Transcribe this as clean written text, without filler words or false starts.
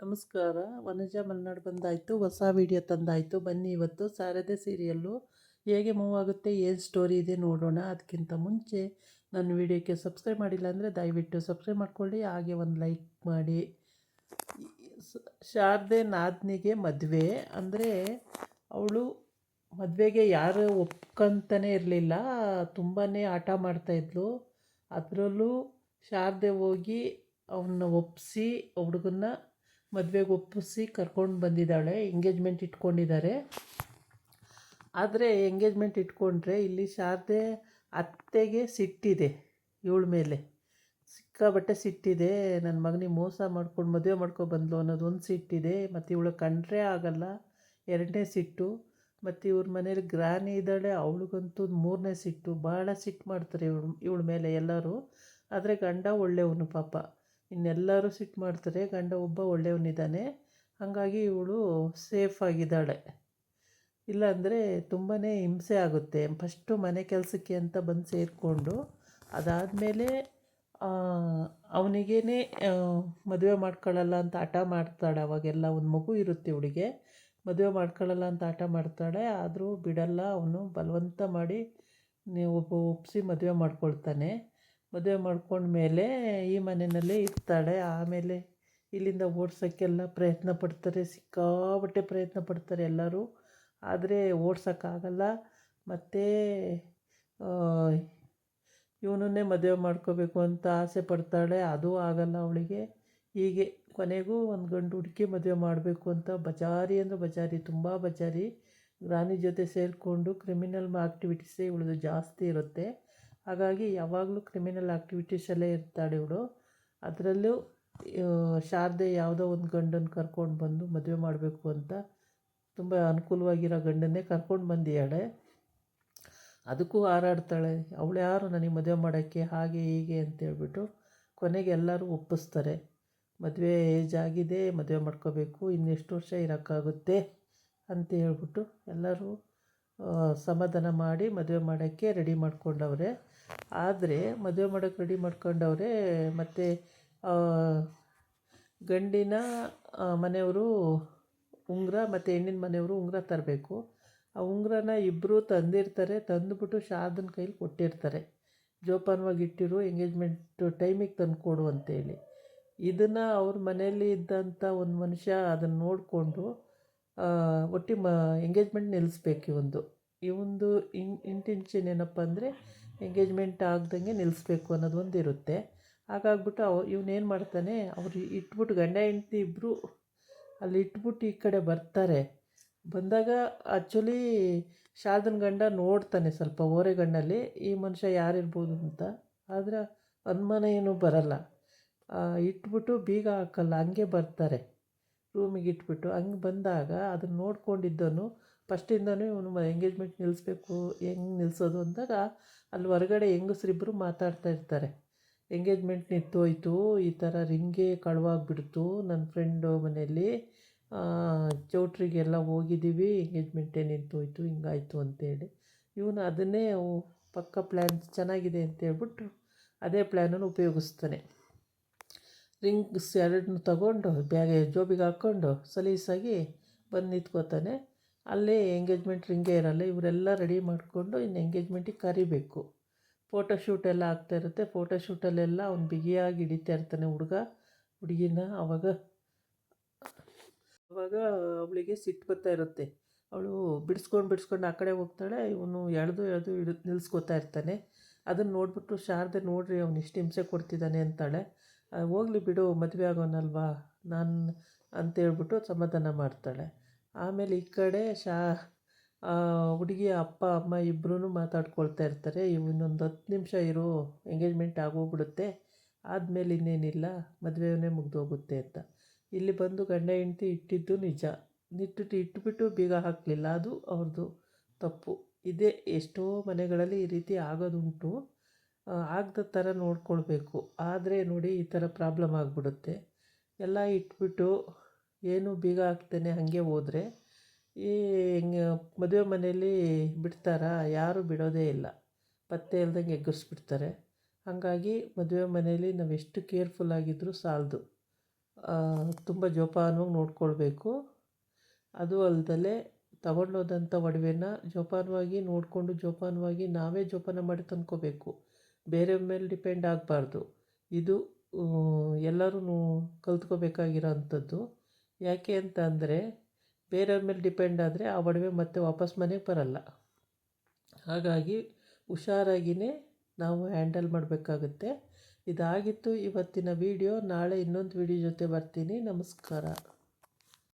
ನಮಸ್ಕಾರ. ವನಜ ಮಲೆನಾಡು ಬಂದಾಯಿತು, ಹೊಸ ವಿಡಿಯೋ ತಂದಾಯಿತು. ಬನ್ನಿ ಇವತ್ತು ಶಾರದೆ ಸೀರಿಯಲ್ಲು ಹೇಗೆ ಮೂವ್ ಆಗುತ್ತೆ, ಏನು ಸ್ಟೋರಿ ಇದೆ ನೋಡೋಣ. ಅದಕ್ಕಿಂತ ಮುಂಚೆ ನನ್ನ ವಿಡಿಯೋಕ್ಕೆ ಸಬ್ಸ್ಕ್ರೈಬ್ ಮಾಡಿಲ್ಲ ಅಂದರೆ ದಯವಿಟ್ಟು ಸಬ್ಸ್ಕ್ರೈಬ್ ಮಾಡ್ಕೊಳ್ಳಿ, ಹಾಗೆ ಒಂದು ಲೈಕ್ ಮಾಡಿ. ಶಾರದೆ ನಾದ್ನಿಗೆ ಮದುವೆ ಅಂದರೆ ಅವಳು ಮದುವೆಗೆ ಯಾರು ಒಪ್ಕೊಂತಾನೆ ಇರಲಿಲ್ಲ, ತುಂಬಾ ಆಟ ಮಾಡ್ತಾಯಿದ್ಲು. ಅದರಲ್ಲೂ ಶಾರದೆ ಹೋಗಿ ಅವನ್ನ ಒಪ್ಪಿಸಿ ಹುಡುಗನ್ನ ಮದುವೆಗೆ ಒಪ್ಪಿಸಿ ಕರ್ಕೊಂಡು ಬಂದಿದ್ದಾಳೆ. ಎಂಗೇಜ್ಮೆಂಟ್ ಇಟ್ಕೊಂಡಿದ್ದಾರೆ. ಆದರೆ ಎಂಗೇಜ್ಮೆಂಟ್ ಇಟ್ಕೊಂಡ್ರೆ ಇಲ್ಲಿ ಶಾರದೆ ಅತ್ತೆಗೆ ಸಿಟ್ಟಿದೆ ಇವಳ ಮೇಲೆ, ಸಿಕ್ಕಾಬಟ್ಟೆ ಸಿಟ್ಟಿದೆ. ನನ್ನ ಮಗನಿಗೆ ಮೋಸ ಮಾಡ್ಕೊಂಡು ಮದುವೆ ಮಾಡ್ಕೊಂಡು ಬಂದ್ಲು ಅನ್ನೋದೊಂದು ಸಿಟ್ಟಿದೆ. ಮತ್ತು ಇವಳು ಕಂಡ್ರೆ ಆಗಲ್ಲ, ಎರಡನೇ ಸಿಟ್ಟು. ಮತ್ತು ಇವ್ರ ಮನೇಲಿ ಗ್ರಾನಿ ಇದ್ದಾಳೆ, ಅವಳಿಗಂತೂ ಮೂರನೇ ಸಿಟ್ಟು. ಭಾಳ ಸಿಟ್ಟು ಮಾಡ್ತಾರೆ ಇವಳ ಮೇಲೆ ಎಲ್ಲರೂ. ಆದರೆ ಗಂಡ ಒಳ್ಳೆಯವನು ಪಾಪ, ಇನ್ನೆಲ್ಲರೂ ಸಿಟ್ಟು ಮಾಡ್ತಾರೆ. ಗಂಡ ಒಬ್ಬ ಒಳ್ಳೆಯವನಿದ್ದಾನೆ, ಹಾಗಾಗಿ ಇವಳು ಸೇಫಾಗಿದ್ದಾಳೆ. ಇಲ್ಲಾಂದರೆ ತುಂಬಾ ಹಿಂಸೆ ಆಗುತ್ತೆ. ಫಸ್ಟು ಮನೆ ಕೆಲಸಕ್ಕೆ ಅಂತ ಬಂದು ಸೇರಿಕೊಂಡು ಅದಾದಮೇಲೆ ಅವನಿಗೇ ಮದುವೆ ಮಾಡ್ಕೊಳ್ಳಲ್ಲ ಅಂತ ಹಠ ಮಾಡ್ತಾಳೆ. ಅವಾಗೆಲ್ಲ ಒಂದು ಮಗು ಇರುತ್ತೆ ಇವಳಿಗೆ, ಮದುವೆ ಮಾಡ್ಕೊಳ್ಳಲ್ಲ ಅಂತ ಹಠ ಮಾಡ್ತಾಳೆ. ಆದರೂ ಬಿಡಲ್ಲ, ಅವನು ಬಲವಂತ ಮಾಡಿ ಒಪ್ಪಿಸಿ ಮದುವೆ ಮಾಡ್ಕೊಳ್ತಾನೆ. ಮದುವೆ ಮಾಡ್ಕೊಂಡ್ಮೇಲೆ ಈ ಮನೆಯಲ್ಲೇ ಇರ್ತಾಳೆ. ಆಮೇಲೆ ಇಲ್ಲಿಂದ ಓಡ್ಸೋಕ್ಕೆಲ್ಲ ಪ್ರಯತ್ನ ಪಡ್ತಾರೆ, ಸಿಕ್ಕಾಬಟ್ಟೆ ಪ್ರಯತ್ನ ಪಡ್ತಾರೆ ಎಲ್ಲರೂ. ಆದರೆ ಓಡ್ಸೋಕ್ಕಾಗಲ್ಲ. ಮತ್ತು ಇವನನ್ನೇ ಮದುವೆ ಮಾಡ್ಕೋಬೇಕು ಅಂತ ಆಸೆ ಪಡ್ತಾಳೆ, ಅದೂ ಆಗಲ್ಲ ಅವಳಿಗೆ. ಹೀಗೆ ಕೊನೆಗೂ ಒಂದು ಗಂಡು ಹುಡುಕಿ ಮದುವೆ ಮಾಡಬೇಕು ಅಂತ ಬಜಾರಿ ಅಂದರೆ ಬಜಾರಿ, ತುಂಬ ಬಜಾರಿ. ರಾಣಿ ಜೊತೆ ಸೇರಿಕೊಂಡು ಕ್ರಿಮಿನಲ್ ಆ್ಯಕ್ಟಿವಿಟೀಸೇ ಇವಳದು ಜಾಸ್ತಿ ಇರುತ್ತೆ. ಹಾಗಾಗಿ ಯಾವಾಗಲೂ ಕ್ರಿಮಿನಲ್ ಆ್ಯಕ್ಟಿವಿಟೀಸಲ್ಲೇ ಇರ್ತಾಳೆ ಇವಳು. ಅದರಲ್ಲೂ ಶಾರದೆ ಯಾವುದೋ ಒಂದು ಗಂಡನ್ನು ಕರ್ಕೊಂಡು ಬಂದು ಮದುವೆ ಮಾಡಬೇಕು ಅಂತ ತುಂಬ ಅನುಕೂಲವಾಗಿರೋ ಗಂಡನ್ನೇ ಕರ್ಕೊಂಡು ಬಂದಿದ್ದಾಳೆ. ಅದಕ್ಕೂ ಹಾರಾಡ್ತಾಳೆ, ಅವಳು ಯಾರು ನನಗೆ ಮದುವೆ ಮಾಡೋಕ್ಕೆ, ಹಾಗೆ ಹೀಗೆ ಅಂತೇಳ್ಬಿಟ್ಟು. ಕೊನೆಗೆ ಎಲ್ಲರೂ ಒಪ್ಪಿಸ್ತಾರೆ. ಮದುವೆ ಏಜ್ ಆಗಿದೆ, ಮದುವೆ ಮಾಡ್ಕೋಬೇಕು, ಇನ್ನೆಷ್ಟು ವರ್ಷ ಇರೋಕ್ಕಾಗುತ್ತೆ ಅಂತ ಹೇಳ್ಬಿಟ್ಟು ಎಲ್ಲರೂ ಸಮಾಧಾನ ಮಾಡಿ ಮದುವೆ ಮಾಡೋಕ್ಕೆ ರೆಡಿ ಮಾಡ್ಕೊಂಡವ್ರೆ. ಆದರೆ ಮದುವೆ ಮಾಡೋಕ್ಕೆ ರೆಡಿ ಮಾಡ್ಕೊಂಡವ್ರೆ. ಮತ್ತು ಗಂಡಿನ ಮನೆಯವರು ಉಂಗುರ ಮತ್ತು ಹೆಣ್ಣಿನ ಮನೆಯವರು ಉಂಗುರ ತರಬೇಕು. ಆ ಉಂಗುರನ ಇಬ್ಬರು ತಂದಿರ್ತಾರೆ, ತಂದುಬಿಟ್ಟು ಶಾರದನ ಕೈಲಿ ಕೊಟ್ಟಿರ್ತಾರೆ. ಜೋಪಾನವಾಗಿ ಇಟ್ಟಿರು, ಎಂಗೇಜ್ಮೆಂಟ್ ಟೈಮಿಗೆ ತಂದು ಕೊಡು ಅಂತೇಳಿ. ಇದನ್ನು ಅವ್ರ ಮನೆಯಲ್ಲಿ ಇದ್ದಂಥ ಒಂದು ಮನುಷ್ಯ ಅದನ್ನು ನೋಡಿಕೊಂಡು ಎಂಗೇಜ್ಮೆಂಟ್ ನಿಲ್ಲಿಸ್ಬೇಕು. ಇವಂದು ಇಂಟೆನ್ಷನ್ ಏನಪ್ಪ ಅಂದರೆ ಎಂಗೇಜ್ಮೆಂಟ್ ಆಗ್ದಂಗೆ ನಿಲ್ಲಿಸ್ಬೇಕು ಅನ್ನೋದೊಂದು ಇರುತ್ತೆ. ಹಾಗಾಗ್ಬಿಟ್ಟು ಇವನೇನು ಮಾಡ್ತಾನೆ, ಅವ್ರು ಇಟ್ಬಿಟ್ಟು ಗಂಡ ಹೆಂಡ್ತಿ ಇಬ್ಬರು ಅಲ್ಲಿ ಇಟ್ಬಿಟ್ಟು ಈ ಕಡೆ ಬರ್ತಾರೆ. ಬಂದಾಗ ಆ್ಯಕ್ಚುಲಿ ಶಾರದನ ಗಂಡ ನೋಡ್ತಾನೆ ಸ್ವಲ್ಪ ಓರೆಗಣ್ಣಲ್ಲಿ ಈ ಮನುಷ್ಯ ಯಾರಿರ್ಬೋದು ಅಂತ. ಆದರೆ ಅನುಮಾನ ಏನೂ ಬರಲ್ಲ. ಇಟ್ಬಿಟ್ಟು ಬೀಗ ಹಾಕಲ್ಲ, ಹಂಗೆ ಬರ್ತಾರೆ ರೂಮಿಗೆ ಇಟ್ಬಿಟ್ಟು. ಹಂಗೆ ಬಂದಾಗ ಅದನ್ನು ನೋಡ್ಕೊಂಡಿದ್ದವನು ಫಸ್ಟಿಂದನೂ ಇವನು ಎಂಗೇಜ್ಮೆಂಟ್ ನಿಲ್ಲಿಸ್ಬೇಕು, ಹೆಂಗೆ ನಿಲ್ಲಿಸೋದು ಅಂದಾಗ ಅಲ್ಲಿ ಹೊರಗಡೆ ಹೆಂಗಸ್ರಿಬ್ಬರು ಮಾತಾಡ್ತಾ ಇರ್ತಾರೆ. ಎಂಗೇಜ್ಮೆಂಟ್ ನಿಂತೋಯ್ತು, ಈ ಥರ ರಿಂಗೇ ಕಳುವಾಗಿಬಿಡ್ತು ನನ್ನ ಫ್ರೆಂಡು ಮನೆಯಲ್ಲಿ, ಚೌಟ್ರಿಗೆಲ್ಲ ಹೋಗಿದ್ದೀವಿ, ಎಂಗೇಜ್ಮೆಂಟೇ ನಿಂತೋಯ್ತು, ಹಿಂಗಾಯ್ತು ಅಂತೇಳಿ. ಇವನು ಅದನ್ನೇ ಪಕ್ಕ ಪ್ಲ್ಯಾನ್ ಚೆನ್ನಾಗಿದೆ ಅಂತೇಳ್ಬಿಟ್ಟು ಅದೇ ಪ್ಲ್ಯಾನನ್ನು ಉಪಯೋಗಿಸ್ತಾನೆ. ರಿಂಗ್ಸ್ ಎರಡನ್ನೂ ತಗೊಂಡು ಜೋಬಿಗೆ ಹಾಕ್ಕೊಂಡು ಸಲೀಸಾಗಿ ಬಂದು ನಿಂತ್ಕೋತಾನೆ. ಅಲ್ಲೇ ಎಂಗೇಜ್ಮೆಂಟ್ ರಿಂಗೇ ಇರಲ್ಲ. ಇವರೆಲ್ಲ ರೆಡಿ ಮಾಡಿಕೊಂಡು ಇನ್ನು ಎಂಗೇಜ್ಮೆಂಟಿಗೆ ಕರಿಬೇಕು. ಫೋಟೋಶೂಟ್ ಎಲ್ಲ ಆಗ್ತಾಯಿರುತ್ತೆ. ಫೋಟೋಶೂಟಲ್ಲೆಲ್ಲ ಅವ್ನು ಬಿಗಿಯಾಗಿ ಹಿಡಿತಾ ಇರ್ತಾನೆ ಹುಡುಗಿನ. ಆವಾಗ ಅವಳಿಗೆ ಸಿಟ್ಟು ಬರ್ತಾ ಇರುತ್ತೆ. ಅವಳು ಬಿಡಿಸ್ಕೊಂಡು ಆ ಕಡೆ ಹೋಗ್ತಾಳೆ, ಇವನು ಎಳೆದು ನಿಲ್ಲಿಸ್ಕೋತಾ ಇರ್ತಾನೆ. ಅದನ್ನು ನೋಡಿಬಿಟ್ಟು ಶಾರದೆ ನೋಡ್ರಿ ಅವ್ನು ಇಷ್ಟು ಹಿಂಸೆ ಕೊಡ್ತಿದ್ದಾನೆ ಅಂತಾಳೆ. ಹೋಗಲಿ ಬಿಡು, ಮದುವೆ ಆಗೋನಲ್ವಾ ನಾನು ಅಂತೇಳ್ಬಿಟ್ಟು ಸಮಾಧಾನ ಮಾಡ್ತಾಳೆ. ಆಮೇಲೆ ಈ ಕಡೆ ಹುಡುಗಿಯ ಅಪ್ಪ ಅಮ್ಮ ಇಬ್ಬರೂ ಮಾತಾಡ್ಕೊಳ್ತಾ ಇರ್ತಾರೆ. ಇನ್ನೊಂದು 10 ನಿಮಿಷ ಇರು, ಎಂಗೇಜ್ಮೆಂಟ್ ಆಗೋಗ್ಬಿಡುತ್ತೆ, ಆದಮೇಲೆ ಇನ್ನೇನಿಲ್ಲ, ಮದುವೆನೇ ಮುಗಿದೋಗುತ್ತೆ ಅಂತ. ಇಲ್ಲಿ ಬಂದು ಗಂಡ ಹೆಂಡ್ತಿ ಇಟ್ಟಿದ್ದು ನಿಜ, ಇಟ್ಬಿಟ್ಟು ಬೀಗ ಹಾಕಲಿಲ್ಲ, ಅದು ಅವ್ರದ್ದು ತಪ್ಪು. ಇದೇ ಎಷ್ಟೋ ಮನೆಗಳಲ್ಲಿ ಈ ರೀತಿ ಆಗೋದುಂಟು. ಆಗದ ಥರ ನೋಡ್ಕೊಳ್ಬೇಕು. ಆದರೆ ನೋಡಿ ಈ ಥರ ಪ್ರಾಬ್ಲಮ್ ಆಗಿಬಿಡುತ್ತೆ. ಎಲ್ಲ ಇಟ್ಬಿಟ್ಟು ಏನು ಬೀಗ ಹಾಕ್ತೇನೆ ಹಾಗೆ ಹೋದರೆ ಈ ಮದುವೆ ಮನೆಯಲ್ಲಿ ಬಿಡ್ತಾರಾ? ಯಾರೂ ಬಿಡೋದೇ ಇಲ್ಲ, ಪತ್ತೆ ಇಲ್ದಂಗೆ ಎಗ್ಗಿಸ್ಬಿಡ್ತಾರೆ. ಹಾಗಾಗಿ ಮದುವೆ ಮನೆಯಲ್ಲಿ ನಾವು ಎಷ್ಟು ಕೇರ್ಫುಲ್ಲಾಗಿದ್ದರೂ ಸಾಲದು. ತುಂಬ ಜೋಪಾನವಾಗಿ ನೋಡ್ಕೊಳ್ಬೇಕು. ಅದು ಅಲ್ಲದೆ ತಗೊಂಡೋದಂಥ ಒಡವೆನ ಜೋಪಾನವಾಗಿ ನೋಡಿಕೊಂಡು ಜೋಪಾನವಾಗಿ ನಾವೇ ಜೋಪಾನ ಮಾಡಿ ತಂದ್ಕೋಬೇಕು. ಬೇರೆಯವ್ರ ಮೇಲೆ ಡಿಪೆಂಡ್ ಆಗಬಾರ್ದು. ಇದು ಎಲ್ಲರೂ ಕಲ್ತ್ಕೋಬೇಕಾಗಿರೋ ಅಂಥದ್ದು. ಯಾಕೆ ಅಂತ ಅಂದರೆ ಬೇರೆಯವ್ರ ಮೇಲೆ ಡಿಪೆಂಡ್ ಆದರೆ ಆ ಒಡವೆ ಮತ್ತೆ ವಾಪಸ್ ಮನೆಗೆ ಬರಲ್ಲ. ಹಾಗಾಗಿ ಹುಷಾರಾಗಿಯೇ ನಾವು ಹ್ಯಾಂಡಲ್ ಮಾಡಬೇಕಾಗುತ್ತೆ. ಇದಾಗಿತ್ತು ಇವತ್ತಿನ ವಿಡಿಯೋ. ನಾಳೆ ಇನ್ನೊಂದು ವಿಡಿಯೋ ಜೊತೆ ಬರ್ತೀನಿ. ನಮಸ್ಕಾರ.